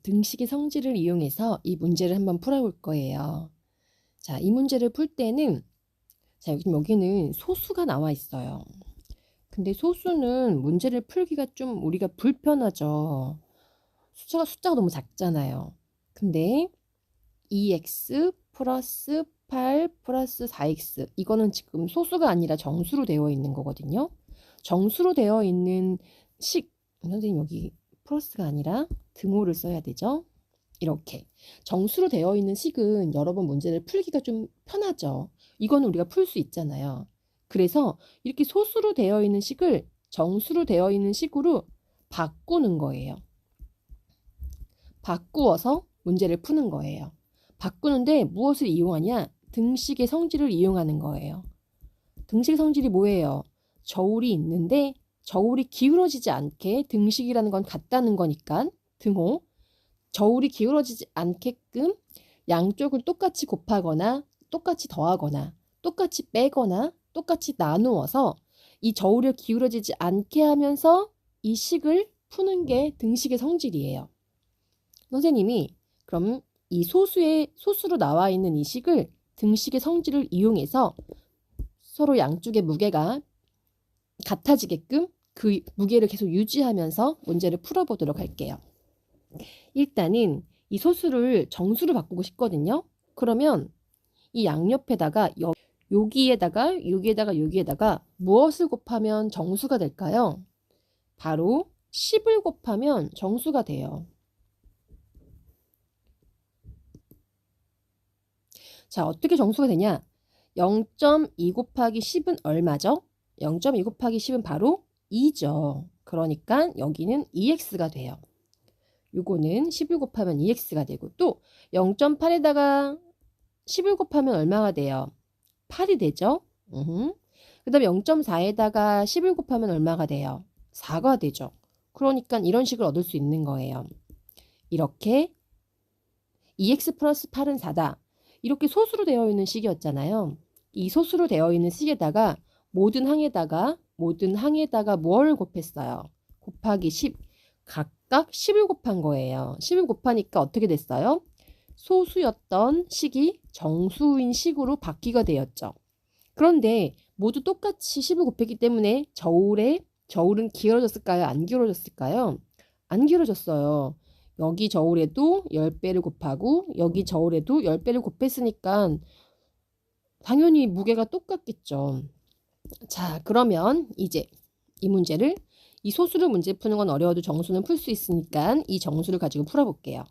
등식의 성질을 이용해서 이 문제를 한번 풀어볼 거예요. 자, 이 문제를 풀 때는 자, 여기는 소수가 나와 있어요. 근데 소수는 문제를 풀기가 좀 우리가 불편하죠. 숫자가 너무 작잖아요. 근데 2x 플러스 8 플러스 4x 이거는 지금 소수가 아니라 정수로 되어 있는 거거든요. 정수로 되어 있는 선생님 여기 플러스가 아니라 등호를 써야 되죠. 이렇게 정수로 되어 있는 식은 여러 번 문제를 풀기가 좀 편하죠. 이거는 우리가 풀 수 있잖아요. 그래서 이렇게 소수로 되어 있는 식을 정수로 되어 있는 식으로 바꾸는 거예요. 바꾸어서 문제를 푸는 거예요. 바꾸는데 무엇을 이용하냐? 등식의 성질을 이용하는 거예요. 등식의 성질이 뭐예요? 저울이 있는데 저울이 기울어지지 않게 등식이라는 건 같다는 거니까 등호 저울이 기울어지지 않게끔 양쪽을 똑같이 곱하거나 똑같이 더하거나 똑같이 빼거나 똑같이 나누어서 이 저울이 기울어지지 않게 하면서 이 식을 푸는 게 등식의 성질이에요. 선생님이 그럼 이 소수로 나와 있는 이 식을 등식의 성질을 이용해서 서로 양쪽의 무게가 같아지게끔 그 무게를 계속 유지하면서 문제를 풀어보도록 할게요. 일단은 이 소수를 정수로 바꾸고 싶거든요. 그러면 이 양옆에다가 여기에다가 무엇을 곱하면 정수가 될까요? 바로 10을 곱하면 정수가 돼요. 자, 어떻게 정수가 되냐? 0.2 곱하기 10은 얼마죠? 0.2 곱하기 10은 바로 2죠. 그러니까 여기는 2x가 돼요. 요거는 11 곱하면 2x가 되고 또 0.8에다가 10을 곱하면 얼마가 돼요? 8이 되죠. 그 다음에 0.4에다가 10을 곱하면 얼마가 돼요? 4가 되죠. 그러니까 이런 식을 얻을 수 있는 거예요. 이렇게 2x 플러스 8은 4다. 이렇게 소수로 되어 있는 식이었잖아요. 이 소수로 되어 있는 식에다가 모든 항에다가 뭘 곱했어요? 곱하기 10. 각각 10을 곱한 거예요. 10을 곱하니까 어떻게 됐어요? 소수였던 식이 정수인 식으로 바뀌게 되었죠. 그런데 모두 똑같이 10을 곱했기 때문에 저울은 기울어졌을까요? 안 기울어졌을까요? 안 기울어졌어요. 여기 저울에도 10배를 곱하고 여기 저울에도 10배를 곱했으니까 당연히 무게가 똑같겠죠. 자, 그러면 이제 이 소수를 문제 푸는 건 어려워도 정수는 풀 수 있으니까 이 정수를 가지고 풀어볼게요.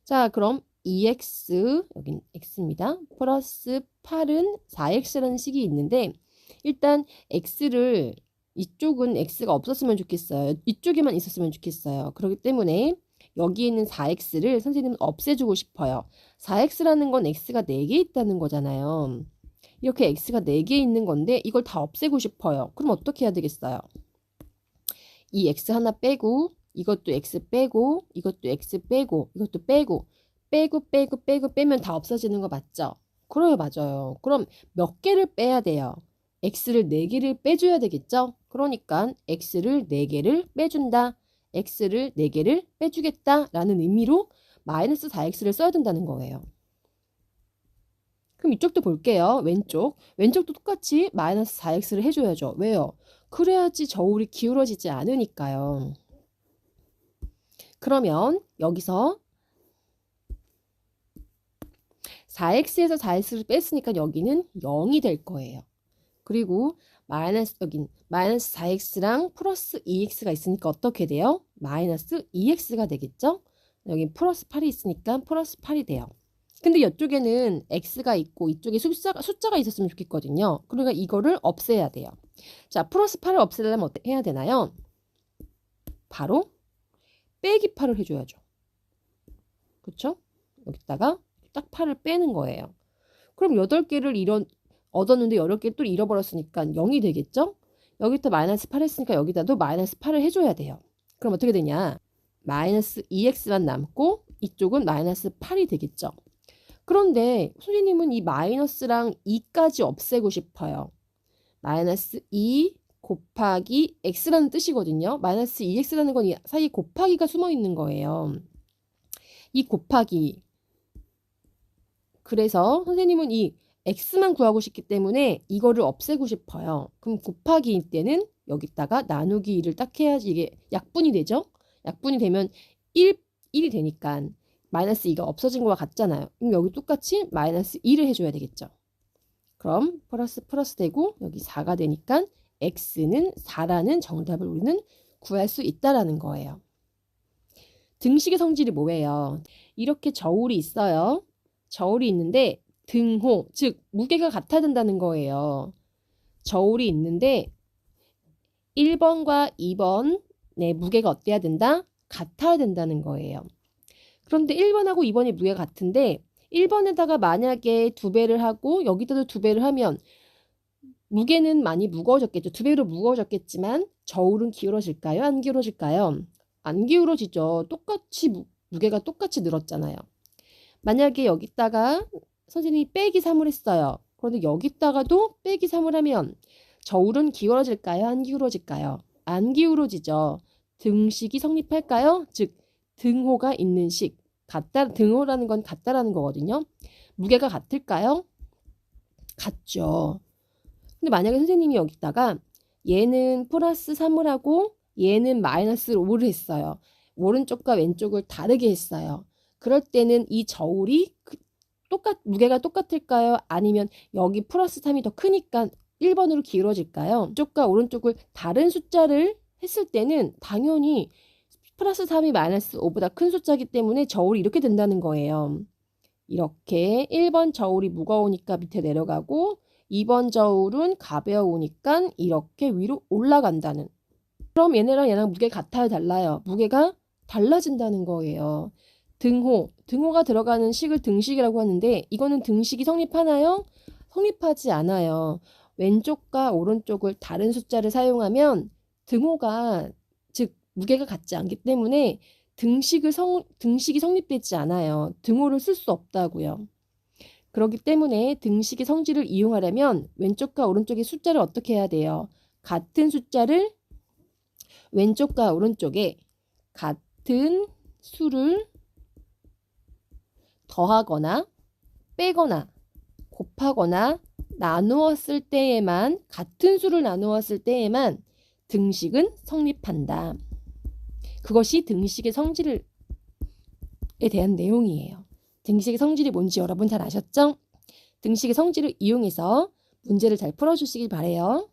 자, 그럼 2x, 여긴 x입니다. 플러스 8은 4x라는 식이 있는데 일단 이쪽은 x가 없었으면 좋겠어요. 이쪽에만 있었으면 좋겠어요. 그렇기 때문에 여기 있는 4x를 선생님은 없애주고 싶어요. 4x라는 건 x가 4개 있다는 거잖아요. 이렇게 x가 4개 있는 건데 이걸 다 없애고 싶어요. 그럼 어떻게 해야 되겠어요? 이 x 하나 빼고 이것도 x 빼고 이것도 x 빼고 이것도 빼면 다 없어지는 거 맞죠? 그래요, 맞아요. 그럼 몇 개를 빼야 돼요? x를 4개를 빼줘야 되겠죠? 그러니까 x를 4개를 빼준다. x를 4개를 빼주겠다 라는 의미로 마이너스 4x를 써야 된다는 거예요. 그럼 이쪽도 볼게요. 왼쪽도 똑같이 마이너스 4x를 해줘야죠. 왜요? 그래야지 저울이 기울어지지 않으니까요. 그러면 여기서 4x에서 4x를 뺐으니까 여기는 0이 될 거예요. 그리고 여긴 마이너스 4x랑 플러스 2x가 있으니까 어떻게 돼요? 마이너스 2x가 되겠죠? 여기 플러스 8이 있으니까 플러스 8이 돼요. 근데 이쪽에는 x가 있고 이쪽에 숫자가 있었으면 좋겠거든요. 그러니까 이거를 없애야 돼요. 자, 플러스 8을 없애려면 어떻게 해야 되나요? 바로 빼기 8을 해줘야죠. 그쵸? 여기다가 딱 8을 빼는 거예요. 그럼 8개를 얻었는데 8개 또 잃어버렸으니까 0이 되겠죠? 여기다 마이너스 8 했으니까 여기다도 마이너스 8을 해줘야 돼요. 그럼 어떻게 되냐? 마이너스 2x만 남고 이쪽은 마이너스 8이 되겠죠? 그런데 선생님은 이 마이너스랑 2까지 없애고 싶어요. 마이너스 2 곱하기 x라는 뜻이거든요. 마이너스 2x라는 건 이 사이 곱하기가 숨어 있는 거예요. 이 곱하기. 그래서 선생님은 이 x만 구하고 싶기 때문에 이거를 없애고 싶어요. 그럼 곱하기 때는 여기다가 나누기 2를 딱 해야지 이게 약분이 되죠? 약분이 되면 1이 되니까 마이너스 2가 없어진 거와 같잖아요. 그럼 여기 똑같이 마이너스 2를 해줘야 되겠죠. 그럼 플러스 되고 여기 4가 되니까 x는 4라는 정답을 우리는 구할 수 있다라는 거예요. 등식의 성질이 뭐예요? 이렇게 저울이 있어요. 저울이 있는데 등호, 즉 무게가 같아야 된다는 거예요. 저울이 있는데 1번과 2번의 무게가 어때야 된다? 같아야 된다는 거예요. 그런데 1번하고 2번의 무게가 같은데 1번에다가 만약에 2배를 하고 여기다도 2배를 하면 무게는 많이 무거워졌겠죠. 2배로 무거워졌겠지만 저울은 기울어질까요? 안 기울어질까요? 안 기울어지죠. 똑같이 무게가 똑같이 늘었잖아요. 만약에 여기다가 선생님이 빼기 3을 했어요. 그런데 여기다가도 빼기 3을 하면 저울은 기울어질까요? 안 기울어질까요? 안 기울어지죠. 등식이 성립할까요? 즉 등호가 있는 식. 등호라는 건 같다라는 거거든요. 무게가 같을까요? 같죠. 근데 만약에 선생님이 여기다가 얘는 플러스 3을 하고 얘는 마이너스 5를 했어요. 오른쪽과 왼쪽을 다르게 했어요. 그럴 때는 이 저울이 무게가 똑같을까요? 아니면 여기 플러스 3이 더 크니까 1번으로 기울어질까요? 왼쪽과 오른쪽을 다른 숫자를 했을 때는 당연히 플러스 3이 마이너스 5보다 큰 숫자이기 때문에 저울이 이렇게 된다는 거예요. 이렇게 1번 저울이 무거우니까 밑에 내려가고 2번 저울은 가벼우니까 이렇게 위로 올라간다는. 그럼 얘네랑 얘랑 무게가 같아요, 달라요? 무게가 달라진다는 거예요. 등호가 들어가는 식을 등식이라고 하는데 이거는 등식이 성립하나요? 성립하지 않아요. 왼쪽과 오른쪽을 다른 숫자를 사용하면 등호가 즉 무게가 같지 않기 때문에 등식이 성립되지 않아요. 등호를 쓸 수 없다고요. 그렇기 때문에 등식의 성질을 이용하려면 왼쪽과 오른쪽의 숫자를 어떻게 해야 돼요? 같은 숫자를 왼쪽과 오른쪽에 같은 수를 더하거나 빼거나 곱하거나 나누었을 때에만 같은 수를 나누었을 때에만 등식은 성립한다. 그것이 등식의 성질에 대한 내용이에요. 등식의 성질이 뭔지 여러분 잘 아셨죠? 등식의 성질을 이용해서 문제를 잘 풀어주시길 바래요.